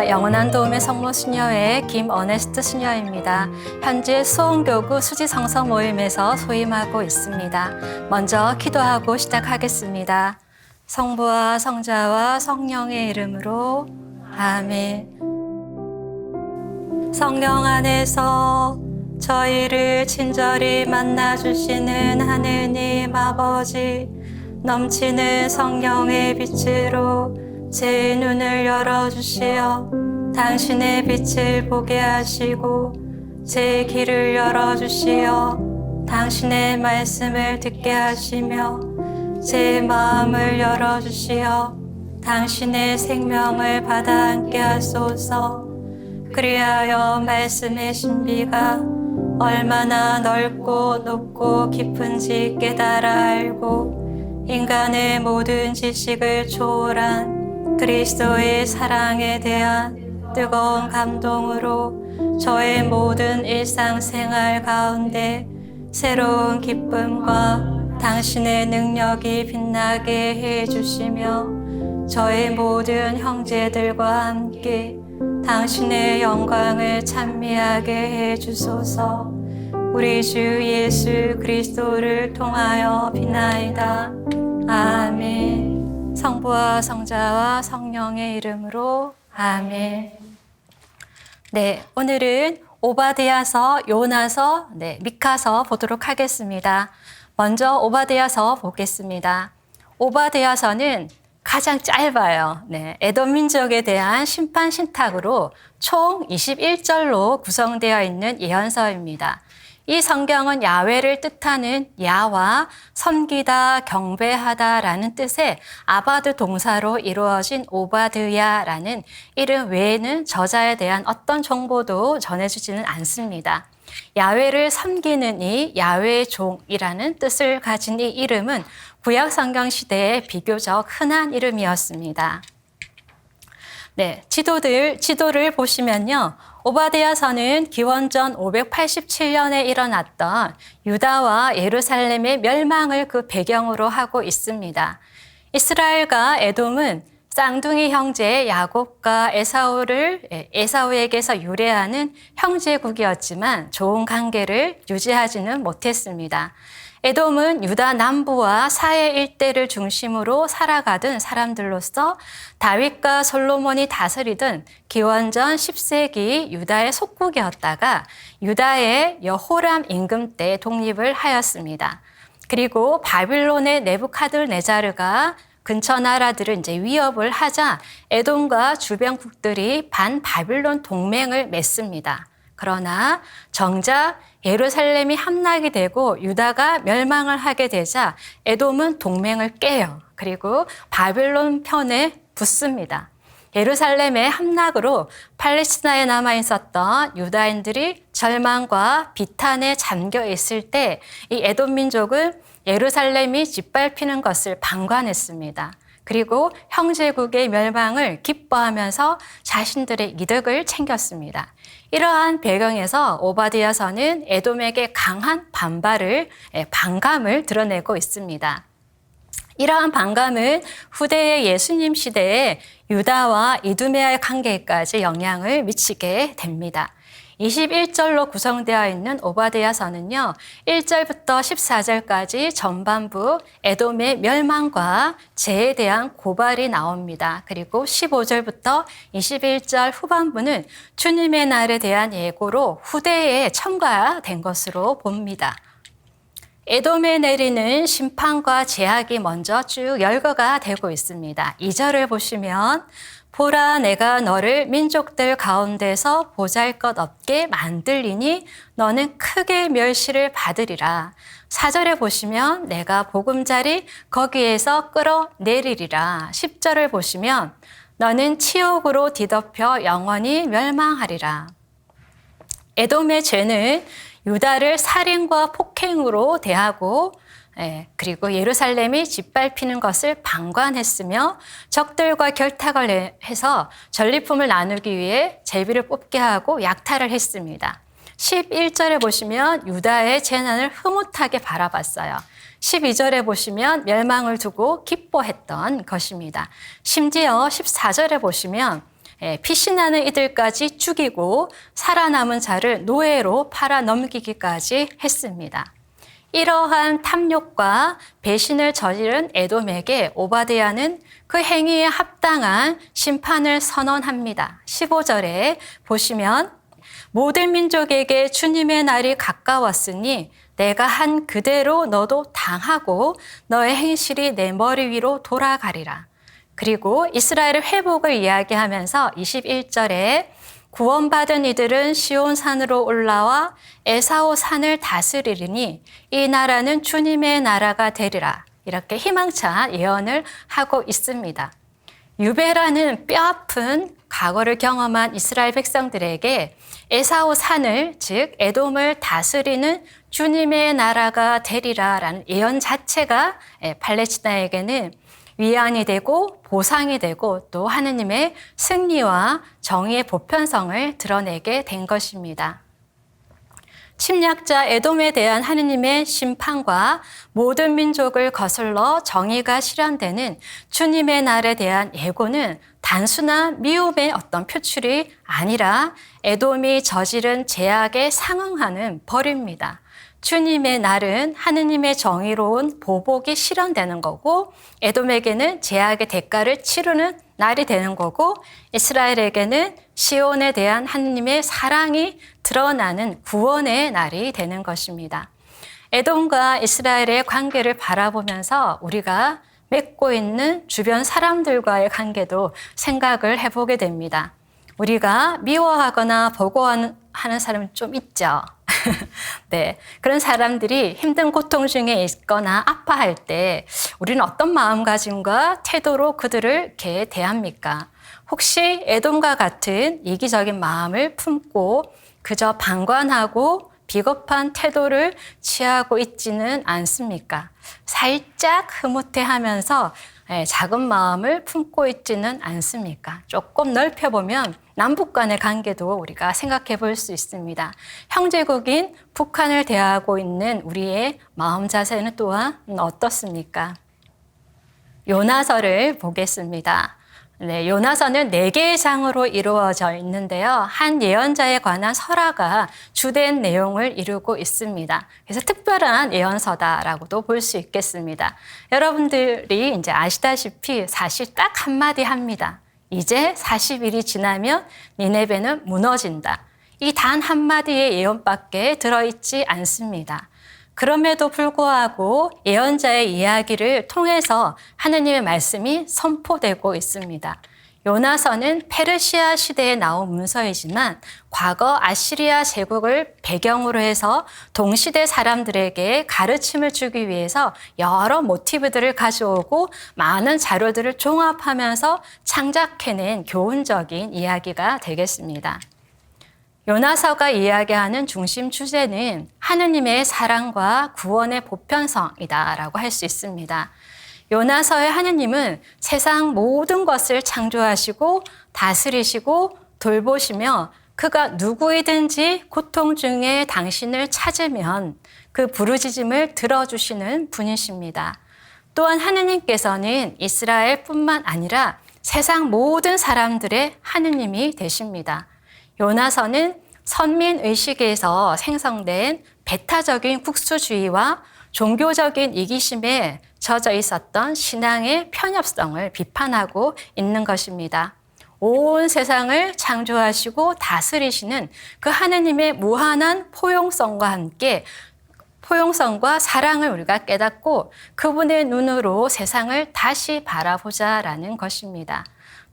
안녕하십니까. 영원한 도움의 성모 수녀의 김어네스트 수녀입니다. 현재 수원교구 수지성서 모임에서 소임하고 있습니다. 먼저 기도하고 시작하겠습니다. 성부와 성자와 성령의 이름으로 아멘. 성령 안에서 저희를 친절히 만나주시는 하느님 아버지, 넘치는 성령의 빛으로 제 눈을 열어주시어 당신의 빛을 보게 하시고 제 귀를 열어주시어 당신의 말씀을 듣게 하시며 제 마음을 열어주시어 당신의 생명을 받아 앉게 하소서. 그리하여 말씀의 신비가 얼마나 넓고 높고 깊은지 깨달아 알고 인간의 모든 지식을 초월한 그리스도의 사랑에 대한 뜨거운 감동으로 저의 모든 일상생활 가운데 새로운 기쁨과 당신의 능력이 빛나게 해주시며 저의 모든 형제들과 함께 당신의 영광을 찬미하게 해주소서. 우리 주 예수 그리스도를 통하여 비나이다. 아멘. 성부와 성자와 성령의 이름으로 아멘. 네, 오늘은 오바댜서, 요나서, 미카서 보도록 하겠습니다. 먼저 오바댜서 보겠습니다. 오바댜서는 가장 짧아요. 에돔 민족에 대한 심판 신탁으로 총 21절로 구성되어 있는 예언서입니다. 이 성경은 야훼를 뜻하는 야와 섬기다, 경배하다라는 뜻의 아바드 동사로 이루어진 오바드야라는 이름 외에는 저자에 대한 어떤 정보도 전해주지는 않습니다. 야훼를 섬기는 이 야훼의 종이라는 뜻을 가진 이 이름은 구약 성경 시대에 비교적 흔한 이름이었습니다. 지도를 보시면요. 오바댜서는 기원전 587년에 일어났던 유다와 예루살렘의 멸망을 그 배경으로 하고 있습니다. 이스라엘과 에돔은 쌍둥이 형제 야곱과 에사우에게서 유래하는 형제국이었지만 좋은 관계를 유지하지는 못했습니다. 에돔은 유다 남부와 사해 일대를 중심으로 살아가던 사람들로서 다윗과 솔로몬이 다스리던 기원전 10세기 유다의 속국이었다가 유다의 여호람 임금 때 독립을 하였습니다. 그리고 바빌론의 네부카드네자르가 근처 나라들을 위협을 하자 에돔과 주변국들이 반바빌론 동맹을 맺습니다. 그러나 정작 예루살렘이 함락이 되고 유다가 멸망을 하게 되자 에돔은 동맹을 깨요. 그리고 바빌론 편에 붙습니다. 예루살렘의 함락으로 팔레스타인에 남아 있었던 유다인들이 절망과 비탄에 잠겨 있을 때 이 에돔 민족은 예루살렘이 짓밟히는 것을 방관했습니다. 그리고 형제국의 멸망을 기뻐하면서 자신들의 이득을 챙겼습니다. 이러한 배경에서 오바댜서는 에돔에게 강한 반감을 드러내고 있습니다. 이러한 반감은 후대의 예수님 시대에 유다와 이두메아의 관계까지 영향을 미치게 됩니다. 21절로 구성되어 있는 오바댜서는요, 1절부터 14절까지 전반부 에돔의 멸망과 죄에 대한 고발이 나옵니다. 그리고 15절부터 21절 후반부는 주님의 날에 대한 예고로 후대에 첨가된 것으로 봅니다. 에돔에 내리는 심판과 제약이 먼저 쭉 열거가 되고 있습니다. 2절을 보시면 보라, 내가 너를 민족들 가운데서 보잘것없게 만들리니 너는 크게 멸시를 받으리라. 4절에 보시면 내가 보금자리 거기에서 끌어내리리라. 10절을 보시면 너는 치욕으로 뒤덮여 영원히 멸망하리라. 에돔의 죄는 유다를 살인과 폭행으로 대하고 그리고 예루살렘이 짓밟히는 것을 방관했으며 적들과 결탁을 해서 전리품을 나누기 위해 제비를 뽑게 하고 약탈을 했습니다. 11절에 보시면 유다의 재난을 흐뭇하게 바라봤어요. 12절에 보시면 멸망을 두고 기뻐했던 것입니다. 심지어 14절에 보시면 피신하는 이들까지 죽이고 살아남은 자를 노예로 팔아 넘기기까지 했습니다. 이러한 탐욕과 배신을 저지른 에돔에게 오바댜는 그 행위에 합당한 심판을 선언합니다. 15절에 보시면 모든 민족에게 주님의 날이 가까웠으니 내가 한 그대로 너도 당하고 너의 행실이 내 머리 위로 돌아가리라. 그리고 이스라엘의 회복을 이야기하면서 21절에 구원받은 이들은 시온산으로 올라와 에사오 산을 다스리리니 이 나라는 주님의 나라가 되리라. 이렇게 희망찬 예언을 하고 있습니다. 유배라는 뼈아픈 과거를 경험한 이스라엘 백성들에게 에사오 산을, 즉 에돔을 다스리는 주님의 나라가 되리라라는 예언 자체가 팔레스타인에게는 위안이 되고 보상이 되고 또 하느님의 승리와 정의의 보편성을 드러내게 된 것입니다. 침략자 에돔에 대한 하느님의 심판과 모든 민족을 거슬러 정의가 실현되는 주님의 날에 대한 예고는 단순한 미움의 어떤 표출이 아니라 에돔이 저지른 죄악에 상응하는 벌입니다. 주님의 날은 하느님의 정의로운 보복이 실현되는 거고 에돔에게는 죄악의 대가를 치르는 날이 되는 거고 이스라엘에게는 시온에 대한 하느님의 사랑이 드러나는 구원의 날이 되는 것입니다. 에돔과 이스라엘의 관계를 바라보면서 우리가 맺고 있는 주변 사람들과의 관계도 생각을 해보게 됩니다. 우리가 미워하거나 보고하는 사람은 좀 있죠. 네, 그런 사람들이 힘든 고통 중에 있거나 아파할 때 우리는 어떤 마음가짐과 태도로 그들을 이렇게 대합니까? 혹시 에돔과 같은 이기적인 마음을 품고 그저 방관하고 비겁한 태도를 취하고 있지는 않습니까? 살짝 흐뭇해하면서 작은 마음을 품고 있지는 않습니까? 조금 넓혀보면 남북 간의 관계도 우리가 생각해 볼 수 있습니다. 형제국인 북한을 대하고 있는 우리의 마음 자세는 또한 어떻습니까? 요나서를 보겠습니다. 네, 요나서는 4개의 장으로 이루어져 있는데요. 한 예언자에 관한 설화가 주된 내용을 이루고 있습니다. 그래서 특별한 예언서다라고도 볼 수 있겠습니다. 여러분들이 이제 아시다시피 사실 딱 한마디 합니다. 이제 40일이 지나면 니네베는 무너진다. 이 단 한마디의 예언밖에 들어있지 않습니다. 그럼에도 불구하고 예언자의 이야기를 통해서 하느님의 말씀이 선포되고 있습니다. 요나서는 페르시아 시대에 나온 문서이지만 과거 아시리아 제국을 배경으로 해서 동시대 사람들에게 가르침을 주기 위해서 여러 모티브들을 가져오고 많은 자료들을 종합하면서 창작해낸 교훈적인 이야기가 되겠습니다. 요나서가 이야기하는 중심 주제는 하느님의 사랑과 구원의 보편성이다라고 할 수 있습니다. 요나서의 하느님은 세상 모든 것을 창조하시고 다스리시고 돌보시며 그가 누구이든지 고통 중에 당신을 찾으면 그 부르짖음을 들어주시는 분이십니다. 또한 하느님께서는 이스라엘뿐만 아니라 세상 모든 사람들의 하느님이 되십니다. 요나서는 선민의식에서 생성된 배타적인 국수주의와 종교적인 이기심에 젖어 있었던 신앙의 편협성을 비판하고 있는 것입니다. 온 세상을 창조하시고 다스리시는 그 하느님의 무한한 포용성과 함께 포용성과 사랑을 우리가 깨닫고 그분의 눈으로 세상을 다시 바라보자라는 것입니다.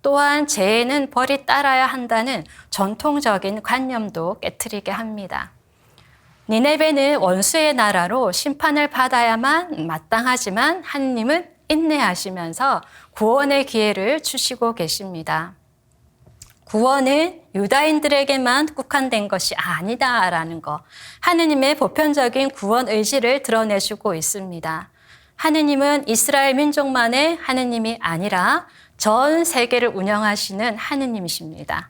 또한 죄에는 벌이 따라야 한다는 전통적인 관념도 깨트리게 합니다. 니네베는 원수의 나라로 심판을 받아야만 마땅하지만 하느님은 인내하시면서 구원의 기회를 주시고 계십니다. 구원은 유다인들에게만 국한된 것이 아니다라는 것, 하느님의 보편적인 구원 의지를 드러내주고 있습니다. 하느님은 이스라엘 민족만의 하느님이 아니라 전 세계를 운영하시는 하느님이십니다.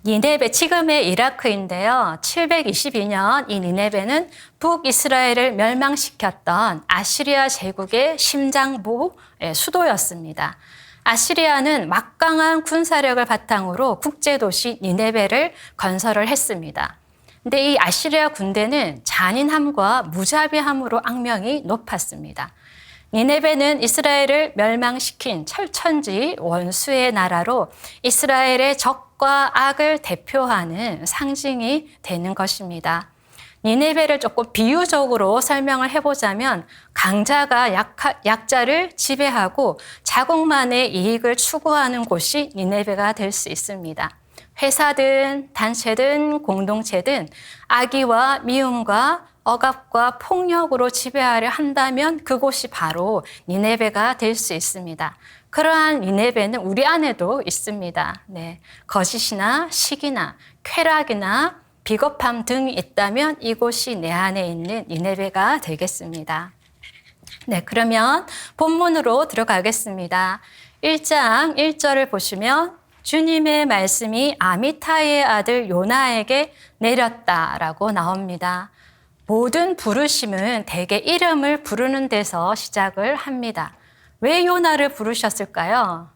니네베, 지금의 이라크인데요. 722년 이 니네베는 북이스라엘을 멸망시켰던 아시리아 제국의 심장부 수도였습니다. 아시리아는 막강한 군사력을 바탕으로 국제도시 니네베를 건설을 했습니다. 근데 이 아시리아 군대는 잔인함과 무자비함으로 악명이 높았습니다. 니네베는 이스라엘을 멸망시킨 철천지 원수의 나라로 이스라엘의 적과 악을 대표하는 상징이 되는 것입니다. 니네베를 조금 비유적으로 설명을 해보자면 강자가 약자를 지배하고 자국만의 이익을 추구하는 곳이 니네베가 될 수 있습니다. 회사든 단체든 공동체든 악의와 미움과 억압과 폭력으로 지배하려 한다면 그곳이 바로 니네베가 될 수 있습니다. 그러한 니네베는 우리 안에도 있습니다. 네, 거짓이나 시기나 쾌락이나 비겁함 등이 있다면 이곳이 내 안에 있는 니네베가 되겠습니다. 네, 그러면 본문으로 들어가겠습니다. 1장 1절을 보시면 주님의 말씀이 아미타이의 아들 요나에게 내렸다라고 나옵니다. 모든 부르심은 대개 이름을 부르는 데서 시작을 합니다. 왜 요나를 부르셨을까요?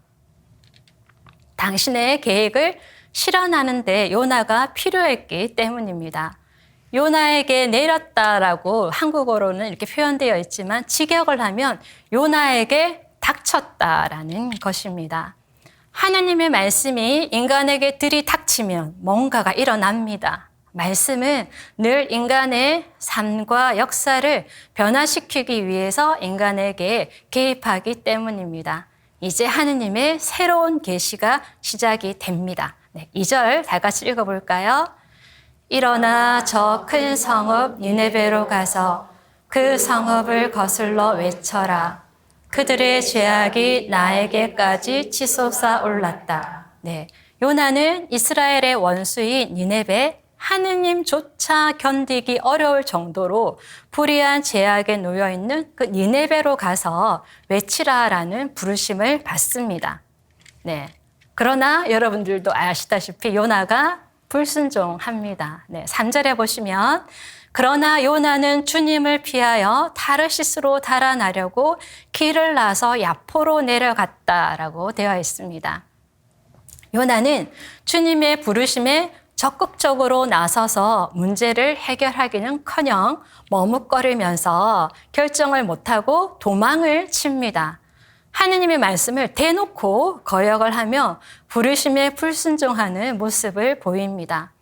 당신의 계획을 실현하는데 요나가 필요했기 때문입니다. 요나에게 내렸다라고 한국어로는 이렇게 표현되어 있지만 직역을 하면 요나에게 닥쳤다라는 것입니다. 하나님의 말씀이 인간에게 들이닥치면 뭔가가 일어납니다. 말씀은 늘 인간의 삶과 역사를 변화시키기 위해서 인간에게 개입하기 때문입니다. 이제 하느님의 새로운 계시가 시작이 됩니다. 네, 2절 다 같이 읽어볼까요? 일어나 저 큰 성읍 니네베로 가서 그 성읍을 거슬러 외쳐라. 그들의 죄악이 나에게까지 치솟아 올랐다. 네, 요나는 이스라엘의 원수인 니네베, 하느님조차 견디기 어려울 정도로 불의한 죄악에 놓여있는 그 니네베로 가서 외치라라는 부르심을 받습니다. 네, 그러나 여러분들도 아시다시피 요나가 불순종합니다. 네, 3절에 보시면 그러나 요나는 주님을 피하여 타르시스로 달아나려고 길을 나서 야포로 내려갔다라고 되어 있습니다. 요나는 주님의 부르심에 적극적으로 나서서 문제를 해결하기는커녕 머뭇거리면서 결정을 못하고 도망을 칩니다. 하느님의 말씀을 대놓고 거역을 하며 부르심에 불순종하는 모습을 보입니다.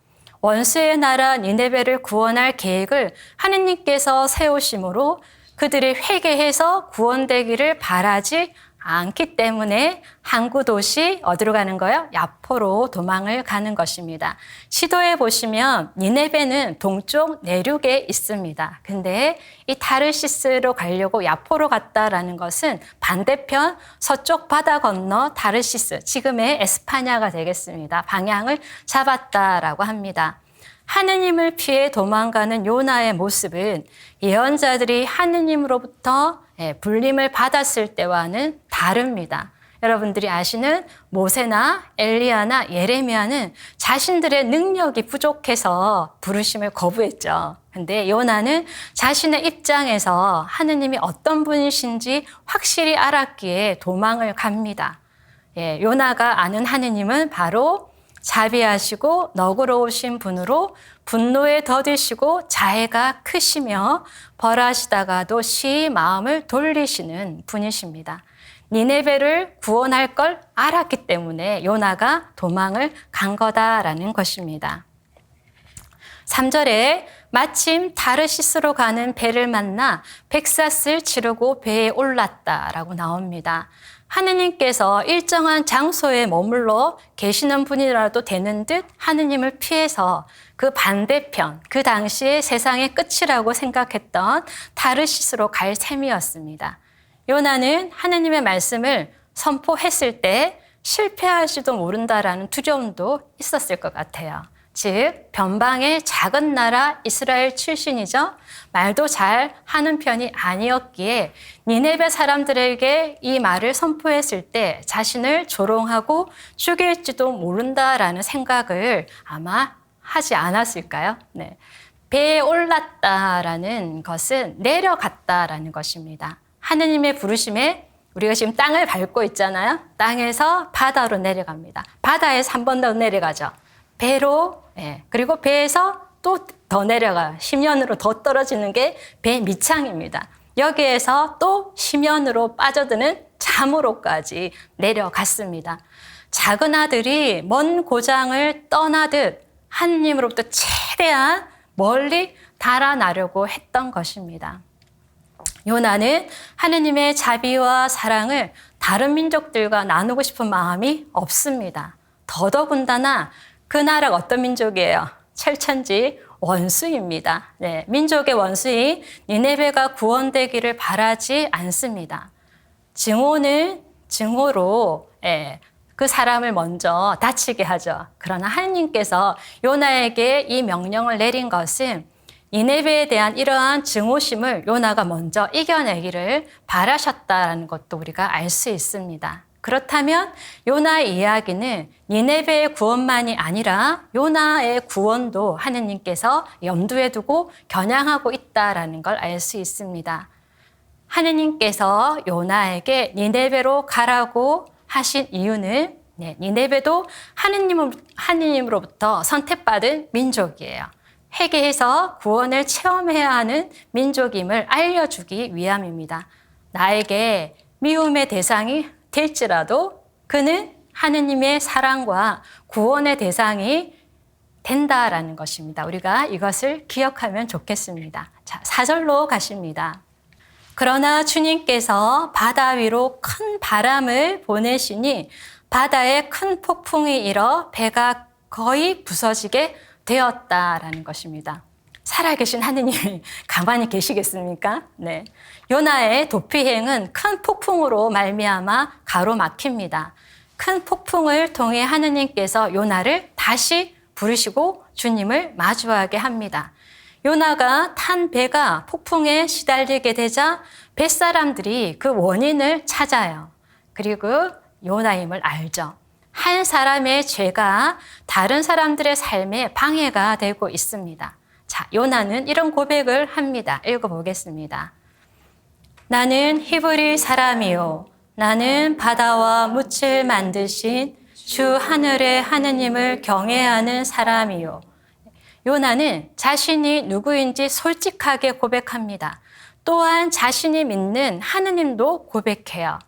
원수의 나라 니네베를 구원할 계획을 하느님께서 세우심으로 그들이 회개해서 구원되기를 바라지 않기 때문에 항구 도시 어디로 가는 거예요? 야포로 도망을 가는 것입니다. 시도해 보시면 니네베는 동쪽 내륙에 있습니다. 근데 이 타르시스로 가려고 야포로 갔다라는 것은 반대편 서쪽 바다 건너 타르시스, 지금의 에스파냐가 되겠습니다. 방향을 잡았다라고 합니다. 하느님을 피해 도망가는 요나의 모습은 예언자들이 하느님으로부터 불림을 받았을 때와는 다릅니다. 여러분들이 아시는 모세나 엘리야나 예레미야는 자신들의 능력이 부족해서 부르심을 거부했죠. 근데 요나는 자신의 입장에서 하느님이 어떤 분이신지 확실히 알았기에 도망을 갑니다. 요나가 아는 하느님은 바로 자비하시고 너그러우신 분으로 분노에 더디시고 자애가 크시며 벌하시다가도 시히 마음을 돌리시는 분이십니다. 니네베를 구원할 걸 알았기 때문에 요나가 도망을 간 거다라는 것입니다. 3절에 마침 타르시스로 가는 배를 만나 백삿을 치르고 배에 올랐다라고 나옵니다. 하느님께서 일정한 장소에 머물러 계시는 분이라도 되는 듯 하느님을 피해서 그 반대편, 그 당시에 세상의 끝이라고 생각했던 타르시스로 갈 셈이었습니다. 요나는 하느님의 말씀을 선포했을 때 실패할지도 모른다라는 두려움도 있었을 것 같아요. 즉 변방의 작은 나라 이스라엘 출신이죠. 말도 잘 하는 편이 아니었기에 니네베 사람들에게 이 말을 선포했을 때 자신을 조롱하고 죽일지도 모른다라는 생각을 아마 하지 않았을까요? 네. 배에 올랐다라는 것은 내려갔다라는 것입니다. 하느님의 부르심에 우리가 지금 땅을 밟고 있잖아요. 땅에서 바다로 내려갑니다. 바다에서 한 번 더 내려가죠. 배로, 그리고 배에서 또 더 내려가요. 심연으로 더 떨어지는 게 배 밑창입니다. 여기에서 또 심연으로 빠져드는 잠으로까지 내려갔습니다. 작은 아들이 먼 고장을 떠나듯 하느님으로부터 최대한 멀리 달아나려고 했던 것입니다. 요나는 하느님의 자비와 사랑을 다른 민족들과 나누고 싶은 마음이 없습니다. 더더군다나 그 나라가 어떤 민족이에요? 철천지 원수입니다. 네, 민족의 원수인 니네베가 구원되기를 바라지 않습니다. 증오는 증오로 그 사람을 먼저 다치게 하죠. 그러나 하느님께서 요나에게 이 명령을 내린 것은 니네베에 대한 이러한 증오심을 요나가 먼저 이겨내기를 바라셨다는 것도 우리가 알 수 있습니다. 그렇다면 요나의 이야기는 니네베의 구원만이 아니라 요나의 구원도 하느님께서 염두에 두고 겨냥하고 있다는 걸 알 수 있습니다. 하느님께서 요나에게 니네베로 가라고 하신 이유는 니네베도 하느님으로부터 선택받은 민족이에요. 회개해서 구원을 체험해야 하는 민족임을 알려주기 위함입니다. 나에게 미움의 대상이 될지라도 그는 하느님의 사랑과 구원의 대상이 된다라는 것입니다. 우리가 이것을 기억하면 좋겠습니다. 자, 4절로 가십니다. 그러나 주님께서 바다 위로 큰 바람을 보내시니 바다에 큰 폭풍이 일어 배가 거의 부서지게 되었다라는 것입니다. 살아계신 하느님이 가만히 계시겠습니까? 네. 요나의 도피행은 큰 폭풍으로 말미암아 가로막힙니다. 큰 폭풍을 통해 하느님께서 요나를 다시 부르시고 주님을 마주하게 합니다. 요나가 탄 배가 폭풍에 시달리게 되자 뱃사람들이 그 원인을 찾아요. 그리고 요나임을 알죠. 한 사람의 죄가 다른 사람들의 삶에 방해가 되고 있습니다. 자, 요나는 이런 고백을 합니다. 읽어보겠습니다. 나는 히브리 사람이요. 나는 바다와 묻을 만드신 주 하늘의 하느님을 경외하는 사람이요. 요나는 자신이 누구인지 솔직하게 고백합니다. 또한 자신이 믿는 하느님도 고백해요.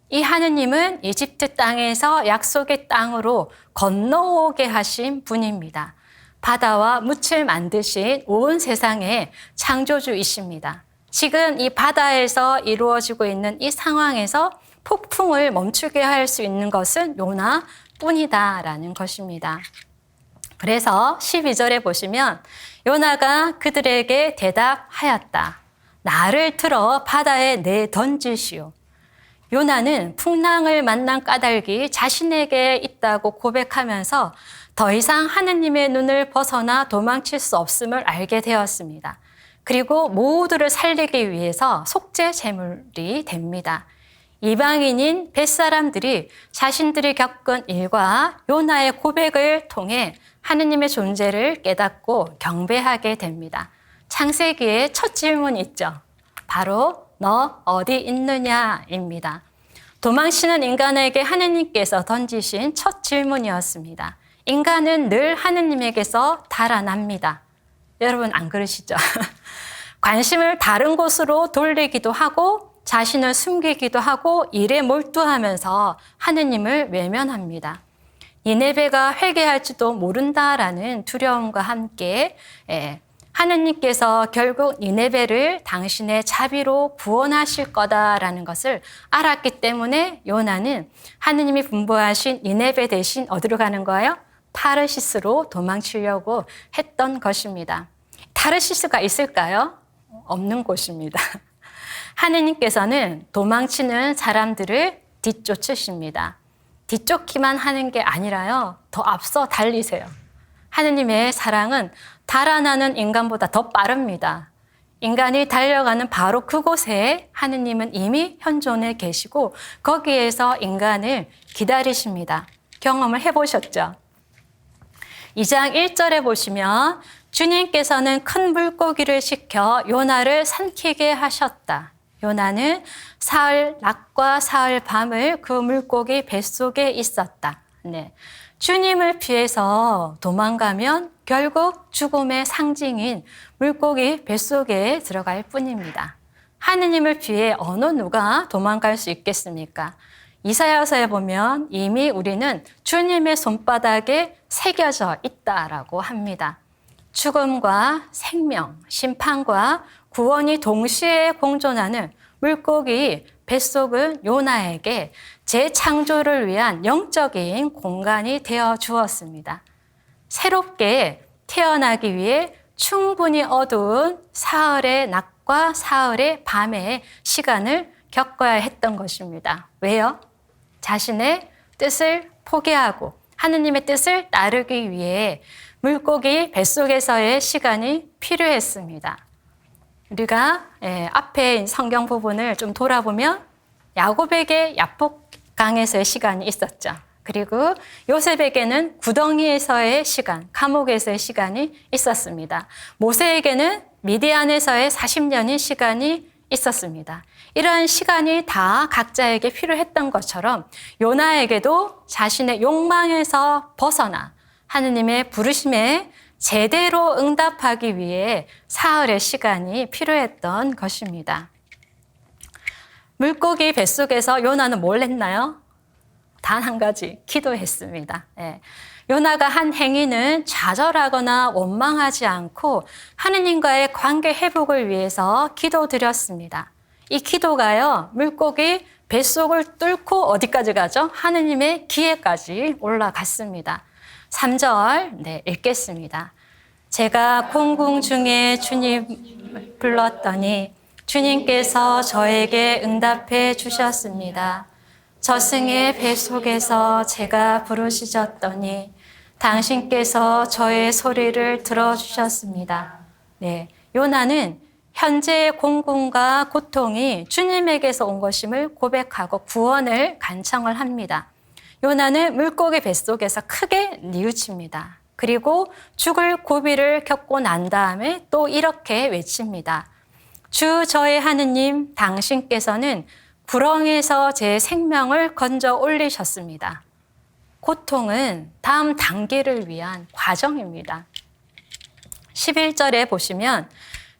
이 하느님은 이집트 땅에서 약속의 땅으로 건너오게 하신 분입니다. 바다와 묻을 만드신 온 세상의 창조주이십니다. 지금 이 바다에서 이루어지고 있는 이 상황에서 폭풍을 멈추게 할 수 있는 것은 요나뿐이다라는 것입니다. 그래서 12절에 보시면 요나가 그들에게 대답하였다. 나를 틀어 바다에 내던지시오. 요나는 풍랑을 만난 까닭이 자신에게 있다고 고백하면서 더 이상 하느님의 눈을 벗어나 도망칠 수 없음을 알게 되었습니다. 그리고 모두를 살리기 위해서 속죄 제물이 됩니다. 이방인인 벳사람들이 자신들이 겪은 일과 요나의 고백을 통해 하느님의 존재를 깨닫고 경배하게 됩니다. 창세기의 첫 질문이 있죠. 바로 너 어디 있느냐입니다. 도망치는 인간에게 하느님께서 던지신 첫 질문이었습니다. 인간은 늘 하느님에게서 달아납니다. 여러분 안 그러시죠? 관심을 다른 곳으로 돌리기도 하고 자신을 숨기기도 하고 일에 몰두하면서 하느님을 외면합니다. 니네베가 회개할지도 모른다라는 두려움과 함께 하느님께서 결국 니네베를 당신의 자비로 구원하실 거다라는 것을 알았기 때문에 요나는 하느님이 분부하신 니네베 대신 어디로 가는 거예요? 타르시스로 도망치려고 했던 것입니다. 타르시스가 있을까요? 없는 곳입니다. 하느님께서는 도망치는 사람들을 뒤쫓으십니다. 뒤쫓기만 하는 게 아니라요, 더 앞서 달리세요. 하느님의 사랑은 달아나는 인간보다 더 빠릅니다. 인간이 달려가는 바로 그곳에 하느님은 이미 현존해 계시고 거기에서 인간을 기다리십니다. 경험을 해보셨죠? 2장 1절에 보시면 주님께서는 큰 물고기를 시켜 요나를 삼키게 하셨다. 요나는 사흘 낮과 사흘 밤을 그 물고기 뱃속에 있었다. 네. 주님을 피해서 도망가면 결국 죽음의 상징인 물고기 뱃속에 들어갈 뿐입니다. 하느님을 피해 어느 누가 도망갈 수 있겠습니까? 이사야서에 보면 이미 우리는 주님의 손바닥에 새겨져 있다라고 합니다. 죽음과 생명, 심판과 구원이 동시에 공존하는 물고기 뱃속은 요나에게 재창조를 위한 영적인 공간이 되어 주었습니다. 새롭게 태어나기 위해 충분히 어두운 사흘의 낮과 사흘의 밤의 시간을 겪어야 했던 것입니다. 왜요? 자신의 뜻을 포기하고 하느님의 뜻을 따르기 위해 물고기 뱃속에서의 시간이 필요했습니다. 우리가 앞에 성경 부분을 좀 돌아보면 야곱에게 야복강에서의 시간이 있었죠. 그리고 요셉에게는 구덩이에서의 시간, 감옥에서의 시간이 있었습니다. 모세에게는 미디안에서의 40년의 시간이 있었습니다. 이러한 시간이 다 각자에게 필요했던 것처럼 요나에게도 자신의 욕망에서 벗어나 하느님의 부르심에 제대로 응답하기 위해 사흘의 시간이 필요했던 것입니다. 물고기 뱃속에서 요나는 뭘 했나요? 단 한 가지, 기도했습니다. 요나가 한 행위는 좌절하거나 원망하지 않고 하느님과의 관계 회복을 위해서 기도드렸습니다. 이 기도가요, 물고기 뱃속을 뚫고 어디까지 가죠? 하느님의 귀에까지 올라갔습니다. 3절, 읽겠습니다. 제가 공궁 중에 주님 불렀더니 주님께서 저에게 응답해 주셨습니다. 저승의 뱃속에서 제가 부르짖었더니 당신께서 저의 소리를 들어주셨습니다. 요나는 현재의 공공과 고통이 주님에게서 온 것임을 고백하고 구원을 간청을 합니다. 요나는 물고기 뱃속에서 크게 뉘우칩니다. 그리고 죽을 고비를 겪고 난 다음에 또 이렇게 외칩니다. 주 저의 하느님, 당신께서는 구렁에서 제 생명을 건져 올리셨습니다. 고통은 다음 단계를 위한 과정입니다. 11절에 보시면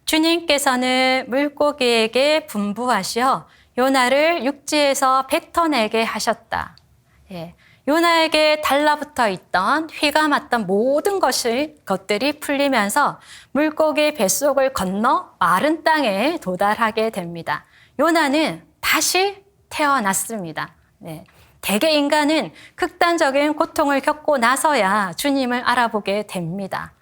주님께서는 물고기에게 분부하시어 요나를 육지에서 뱉어내게 하셨다. 요나에게 달라붙어 있던 휘가 맞던 모든 것들이 풀리면서 물고기 뱃속을 건너 마른 땅에 도달하게 됩니다. 요나는 다시 태어났습니다. 대개 인간은 극단적인 고통을 겪고 나서야 주님을 알아보게 됩니다.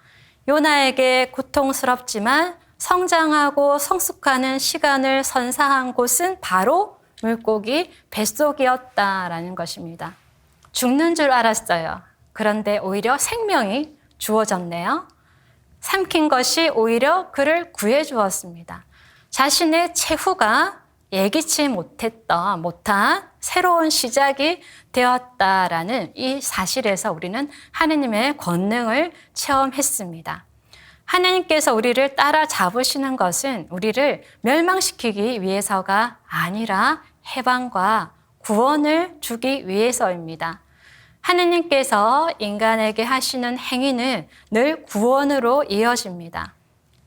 요나에게 고통스럽지만 성장하고 성숙하는 시간을 선사한 곳은 바로 물고기 뱃속이었다라는 것입니다. 죽는 줄 알았어요. 그런데 오히려 생명이 주어졌네요. 삼킨 것이 오히려 그를 구해 주었습니다. 자신의 최후가 예기치 못한 새로운 시작이 되었다라는 이 사실에서 우리는 하느님의 권능을 체험했습니다. 하나님께서 우리를 따라잡으시는 것은 우리를 멸망시키기 위해서가 아니라 해방과 구원을 주기 위해서입니다. 하느님께서 인간에게 하시는 행위는 늘 구원으로 이어집니다.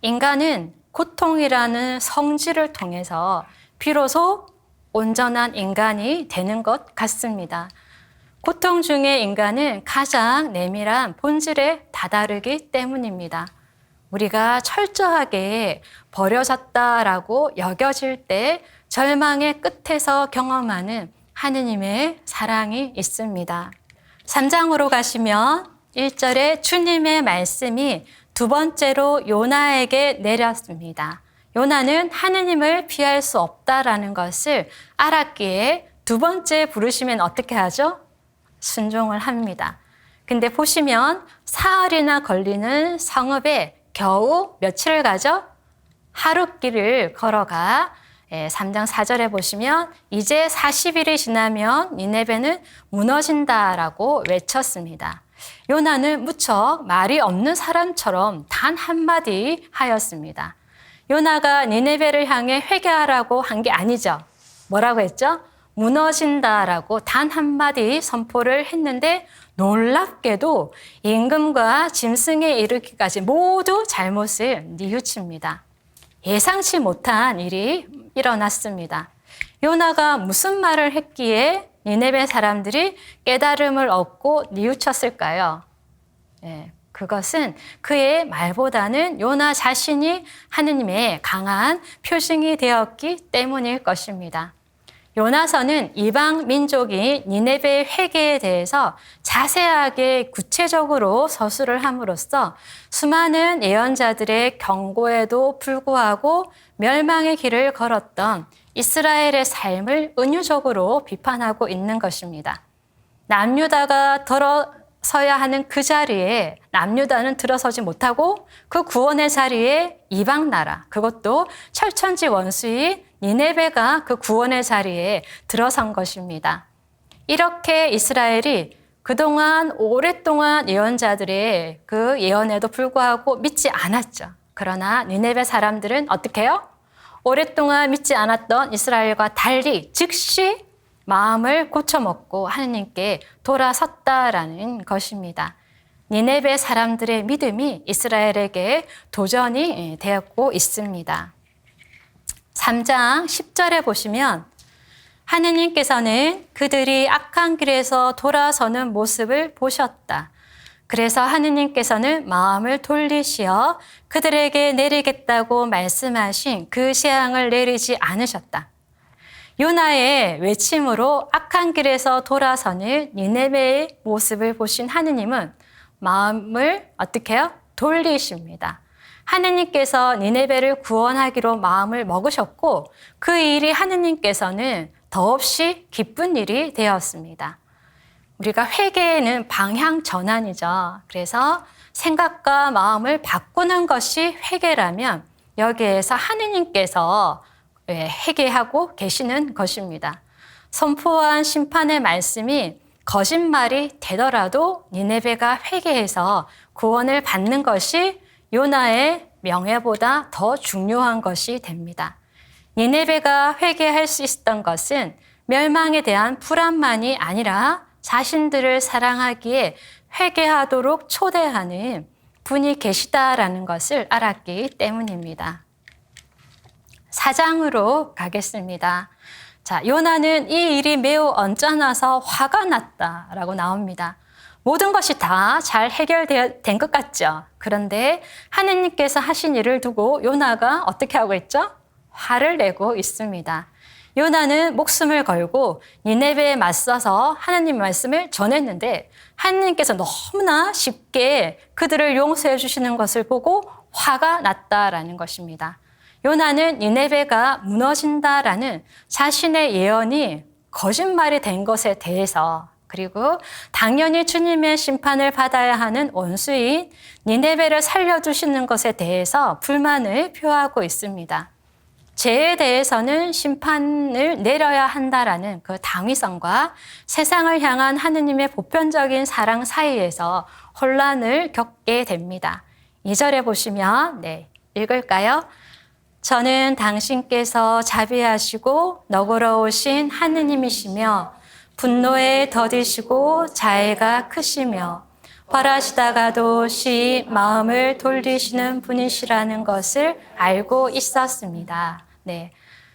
인간은 고통이라는 성질을 통해서 비로소 온전한 인간이 되는 것 같습니다. 고통 중에 인간은 가장 내밀한 본질에 다다르기 때문입니다. 우리가 철저하게 버려졌다라고 여겨질 때 절망의 끝에서 경험하는 하느님의 사랑이 있습니다. 3장으로 가시면 1절에 주님의 말씀이 두 번째로 요나에게 내렸습니다. 요나는 하느님을 피할 수 없다라는 것을 알았기에 두 번째 부르시면 어떻게 하죠? 순종을 합니다. 근데 보시면 사흘이나 걸리는 성읍에 겨우 며칠을 가죠? 하룻길을 걸어가 3장 4절에 보시면 이제 40일이 지나면 니네베는 무너진다라고 외쳤습니다. 요나는 무척 말이 없는 사람처럼 단 한마디 하였습니다. 요나가 니네베를 향해 회개하라고 한 게 아니죠. 뭐라고 했죠? 무너진다라고 단 한마디 선포를 했는데 놀랍게도 임금과 짐승에 이르기까지 모두 잘못을 뉘우칩니다. 예상치 못한 일이 일어났습니다. 요나가 무슨 말을 했기에 니네베 사람들이 깨달음을 얻고 뉘우쳤을까요? 그것은 그의 말보다는 요나 자신이 하느님의 강한 표징이 되었기 때문일 것입니다. 요나서는 이방 민족이 니네베의 회개에 대해서 자세하게 구체적으로 서술을 함으로써 수많은 예언자들의 경고에도 불구하고 멸망의 길을 걸었던 이스라엘의 삶을 은유적으로 비판하고 있는 것입니다. 남유다가 들어서야 하는 그 자리에 남유다는 들어서지 못하고 그 구원의 자리에 이방 나라, 그것도 철천지 원수인 니네베가 그 구원의 자리에 들어선 것입니다. 이렇게 이스라엘이 그동안 오랫동안 예언자들의 그 예언에도 불구하고 믿지 않았죠. 그러나 니네베 사람들은 어떻게 해요? 오랫동안 믿지 않았던 이스라엘과 달리 즉시 마음을 고쳐먹고 하느님께 돌아섰다라는 것입니다. 니네베 사람들의 믿음이 이스라엘에게 도전이 되었고 있습니다. 3장 10절에 보시면 하느님께서는 그들이 악한 길에서 돌아서는 모습을 보셨다. 그래서 하느님께서는 마음을 돌리시어 그들에게 내리겠다고 말씀하신 그 재앙을 내리지 않으셨다. 요나의 외침으로 악한 길에서 돌아서는 니네베의 모습을 보신 하느님은 마음을 어떻게 해요? 돌리십니다. 하느님께서 니네베를 구원하기로 마음을 먹으셨고 그 일이 하느님께서는 더없이 기쁜 일이 되었습니다. 우리가 회개는 방향 전환이죠. 그래서 생각과 마음을 바꾸는 것이 회개라면 여기에서 하느님께서 회개하고 계시는 것입니다. 선포한 심판의 말씀이 거짓말이 되더라도 니네베가 회개해서 구원을 받는 것이 요나의 명예보다 더 중요한 것이 됩니다. 니네베가 회개할 수 있었던 것은 멸망에 대한 불안만이 아니라 자신들을 사랑하기에 회개하도록 초대하는 분이 계시다라는 것을 알았기 때문입니다. 4장으로 가겠습니다. 자, 요나는 이 일이 매우 언짢아서 화가 났다라고 나옵니다. 모든 것이 다 잘 해결된 것 같죠. 그런데 하느님께서 하신 일을 두고 요나가 어떻게 하고 있죠? 화를 내고 있습니다. 요나는 목숨을 걸고 니네베에 맞서서 하나님 말씀을 전했는데 하느님께서 너무나 쉽게 그들을 용서해 주시는 것을 보고 화가 났다라는 것입니다. 요나는 니네베가 무너진다라는 자신의 예언이 거짓말이 된 것에 대해서 그리고 당연히 주님의 심판을 받아야 하는 원수인 니네베를 살려주시는 것에 대해서 불만을 표하고 있습니다. 죄에 대해서는 심판을 내려야 한다라는 그 당위성과 세상을 향한 하느님의 보편적인 사랑 사이에서 혼란을 겪게 됩니다. 2절에 보시면 읽을까요? 저는 당신께서 자비하시고 너그러우신 하느님이시며 분노에 더디시고 자애가 크시며 벌하시다가도 시이 마음을 돌리시는 분이시라는 것을 알고 있었습니다.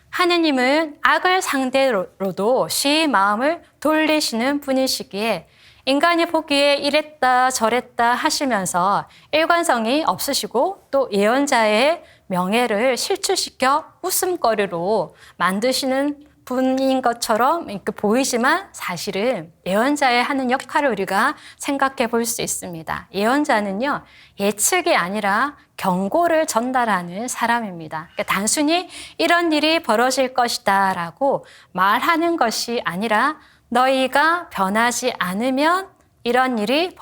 하느님은 악을 상대로도 시이 마음을 돌리시는 분이시기에 인간이 보기에 이랬다 저랬다 하시면서 일관성이 없으시고 또 예언자의 명예를 실추시켜 웃음거리로 만드시는 분인 것처럼 보이지만 사실은 예언자의 하는 역할을 우리가 생각해 볼 수 있습니다. 예언자는요, 예측이 아니라 경고를 전달하는 사람입니다. 그러니까 단순히 이런 일이 벌어질 것이다 라고 말하는 것이 아니라 너희가 변하지 않으면 이런 일이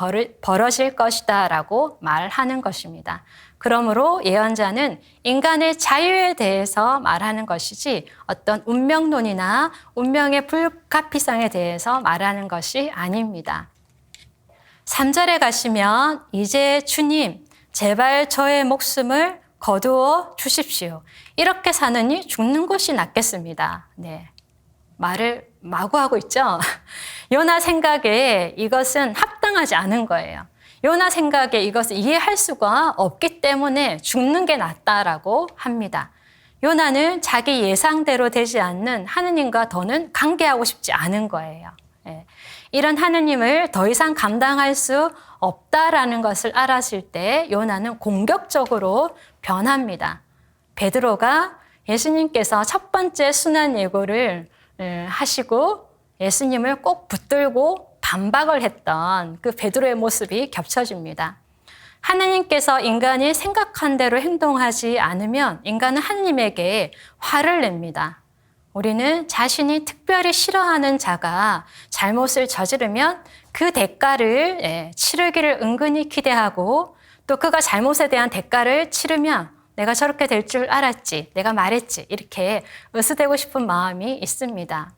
벌어질 것이다 라고 말하는 것입니다. 그러므로 예언자는 인간의 자유에 대해서 말하는 것이지 어떤 운명론이나 운명의 불가피성에 대해서 말하는 것이 아닙니다. 3절에 가시면 이제 주님 제발 저의 목숨을 거두어 주십시오. 이렇게 사느니 죽는 것이 낫겠습니다. 네. 말을 마구 하고 있죠. 요나 생각에 이것은 합당하지 않은 거예요. 요나 생각에 이것을 이해할 수가 없기 때문에 죽는 게 낫다라고 합니다. 요나는 자기 예상대로 되지 않는 하느님과 더는 관계하고 싶지 않은 거예요. 예. 이런 하느님을 더 이상 감당할 수 없다라는 것을 알았을 때 요나는 공격적으로 변합니다. 베드로가 예수님께서 첫 번째 순환 예고를 하시고 예수님을 꼭 붙들고 반박을 했던 그 베드로의 모습이 겹쳐집니다. 하느님께서 인간이 생각한 대로 행동하지 않으면 인간은 하느님에게 화를 냅니다. 우리는 자신이 특별히 싫어하는 자가 잘못을 저지르면 그 대가를 치르기를 은근히 기대하고 또 그가 잘못에 대한 대가를 치르면 내가 저렇게 될 줄 알았지, 내가 말했지 이렇게 으스대고 싶은 마음이 있습니다.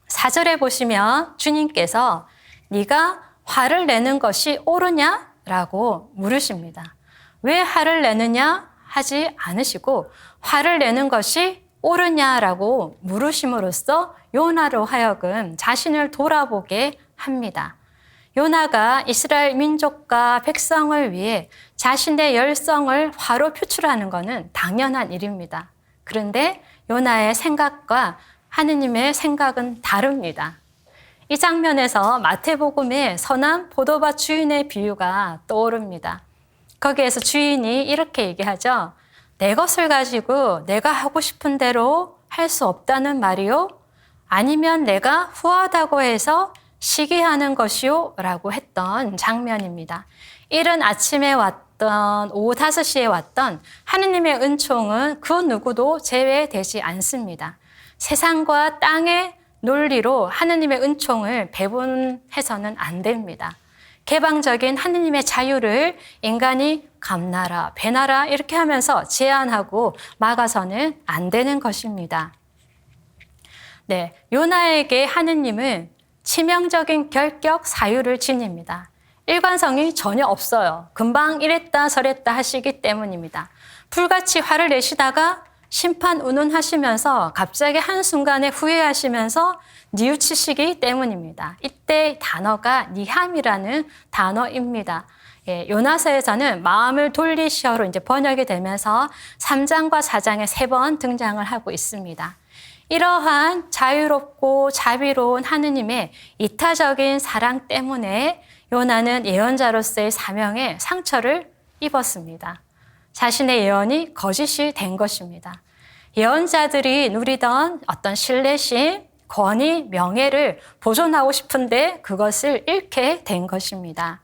4절에 보시면 주님께서 네가 화를 내는 것이 옳으냐? 라고 물으십니다. 왜 화를 내느냐 하지 않으시고 화를 내는 것이 옳으냐라고 물으심으로써 요나로 하여금 자신을 돌아보게 합니다. 요나가 이스라엘 민족과 백성을 위해 자신의 열성을 화로 표출하는 것은 당연한 일입니다. 그런데 요나의 생각과 하느님의 생각은 다릅니다. 이 장면에서 마태복음의 선한 포도밭 주인의 비유가 떠오릅니다. 거기에서 주인이 이렇게 얘기하죠. 내 것을 가지고 내가 하고 싶은 대로 할 수 없다는 말이요? 아니면 내가 후하다고 해서 시기하는 것이요? 라고 했던 장면입니다. 이른 아침에 왔던 오후 5시에 왔던 하느님의 은총은 그 누구도 제외되지 않습니다. 세상과 땅의 논리로 하느님의 은총을 배분해서는 안 됩니다. 개방적인 하느님의 자유를 인간이 감나라, 배나라 이렇게 하면서 제한하고 막아서는 안 되는 것입니다. 네, 요나에게 하느님은 치명적인 결격 사유를 지닙니다. 일관성이 전혀 없어요. 금방 이랬다 저랬다 하시기 때문입니다. 불같이 화를 내시다가 심판 운운하시면서 갑자기 한순간에 후회하시면서 뉘우치시기 때문입니다. 이때 단어가 니함이라는 단어입니다. 요나서에서는 마음을 돌리시어로 이제 번역이 되면서 3장과 4장에 3번 등장을 하고 있습니다. 이러한 자유롭고 자비로운 하느님의 이타적인 사랑 때문에 요나는 예언자로서의 사명에 상처를 입었습니다. 자신의 예언이 거짓이 된 것입니다. 예언자들이 누리던 어떤 신뢰심, 권위, 명예를 보존하고 싶은데 그것을 잃게 된 것입니다.